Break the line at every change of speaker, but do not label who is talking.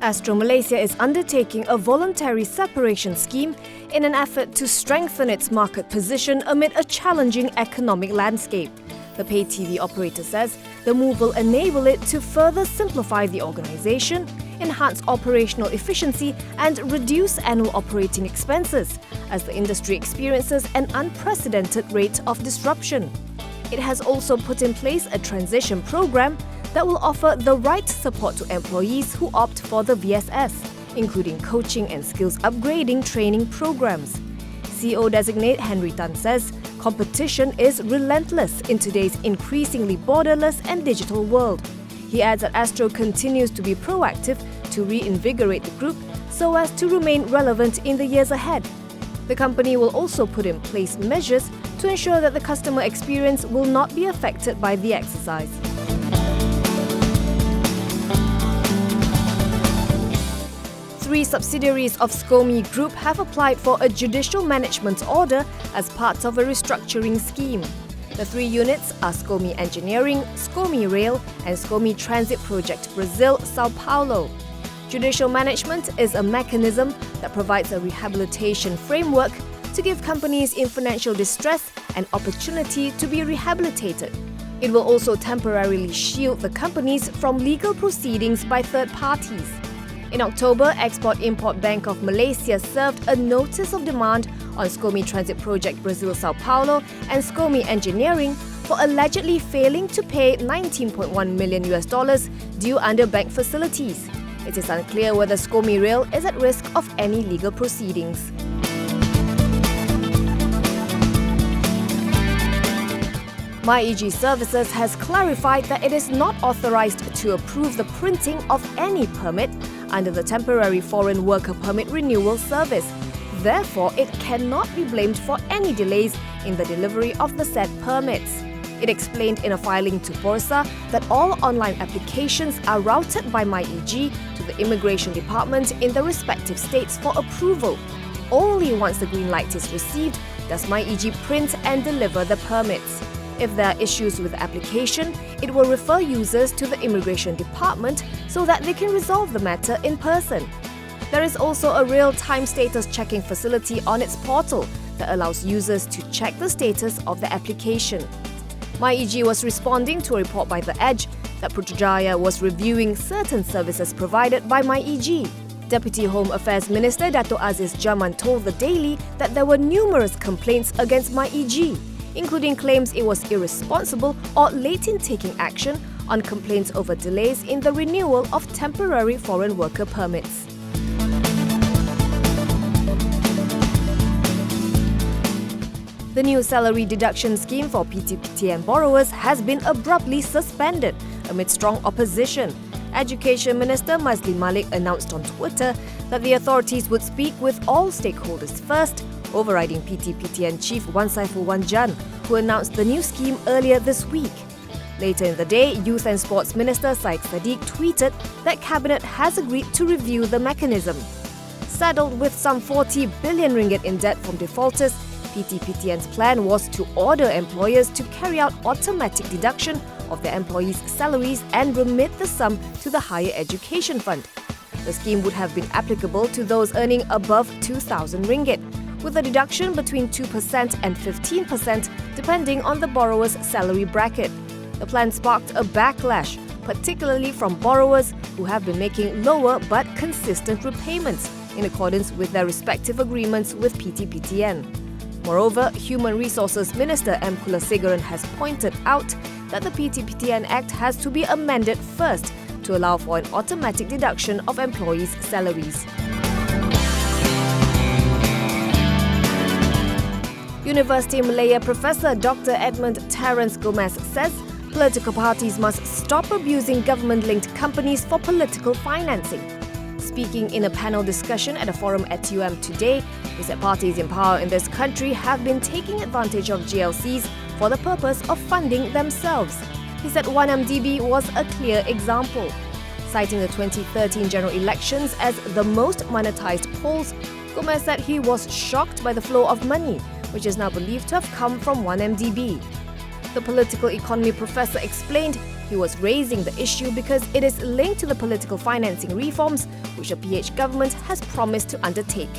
Astro Malaysia is undertaking a voluntary separation scheme in an effort to strengthen its market position amid a challenging economic landscape. The pay TV operator says the move will enable it to further simplify the organisation, enhance operational efficiency and reduce annual operating expenses as the industry experiences an unprecedented rate of disruption. It has also put in place a transition program that will offer the right support to employees who opt for the VSS, including coaching and skills upgrading training programs. CEO-designate Henry Tan says competition is relentless in today's increasingly borderless and digital world. He adds that Astro continues to be proactive to reinvigorate the group so as to remain relevant in the years ahead. The company will also put in place measures to ensure that the customer experience will not be affected by the exercise. 3 subsidiaries of Scomi Group have applied for a judicial management order as part of a restructuring scheme. The 3 units are Scomi Engineering, Scomi Rail and Scomi Transit Project Brazil, Sao Paulo. Judicial management is a mechanism that provides a rehabilitation framework to give companies in financial distress an opportunity to be rehabilitated. It will also temporarily shield the companies from legal proceedings by third parties. In October, Export-Import Bank of Malaysia served a notice of demand on Scomi Transit Project Brazil Sao Paulo and Scomi Engineering for allegedly failing to pay $19.1 million due under bank facilities. It is unclear whether Scomi Rail is at risk of any legal proceedings. MyEG Services has clarified that it is not authorised to approve the printing of any permit under the Temporary Foreign Worker Permit Renewal Service. Therefore, it cannot be blamed for any delays in the delivery of the said permits. It explained in a filing to Bursa that all online applications are routed by MyEG to the Immigration Department in the respective states for approval. Only once the green light is received does MyEG print and deliver the permits. If there are issues with the application, it will refer users to the Immigration Department so that they can resolve the matter in person. There is also a real-time status checking facility on its portal that allows users to check the status of the application. MyEG was responding to a report by The Edge that Putrajaya was reviewing certain services provided by MyEG. Deputy Home Affairs Minister Dato' Aziz Jaman told The Daily that there were numerous complaints against MyEG, including claims it was irresponsible or late in taking action on complaints over delays in the renewal of temporary foreign worker permits. The new salary deduction scheme for PT/PTN borrowers has been abruptly suspended amid strong opposition. Education Minister Mazli Malik announced on Twitter that the authorities would speak with all stakeholders first, overriding PT/PTN Chief Wan Saiful Wan Jan, who announced the new scheme earlier this week. Later in the day, Youth and Sports Minister Syed Saddiq tweeted that Cabinet has agreed to review the mechanism. Saddled with some 40 billion ringgit in debt from defaulters, PT/PTN's plan was to order employers to carry out automatic deduction of their employees' salaries and remit the sum to the Higher Education Fund. The scheme would have been applicable to those earning above 2,000 ringgit, with a deduction between 2% and 15% depending on the borrower's salary bracket. The plan sparked a backlash, particularly from borrowers who have been making lower but consistent repayments in accordance with their respective agreements with PT/PTN. Moreover, Human Resources Minister M. Kulasegaran has pointed out that the PT/PTN Act has to be amended first to allow for an automatic deduction of employees' salaries. University Malaya Professor Dr. Edmund Terence Gomez says political parties must stop abusing government-linked companies for political financing. Speaking in a panel discussion at a forum at UM today, he said parties in power in this country have been taking advantage of GLCs for the purpose of funding themselves. He said 1MDB was a clear example. Citing the 2013 general elections as the most monetized polls, Gomez said he was shocked by the flow of money, which is now believed to have come from 1MDB. The political economy professor explained he was raising the issue because it is linked to the political financing reforms which the PH government has promised to undertake.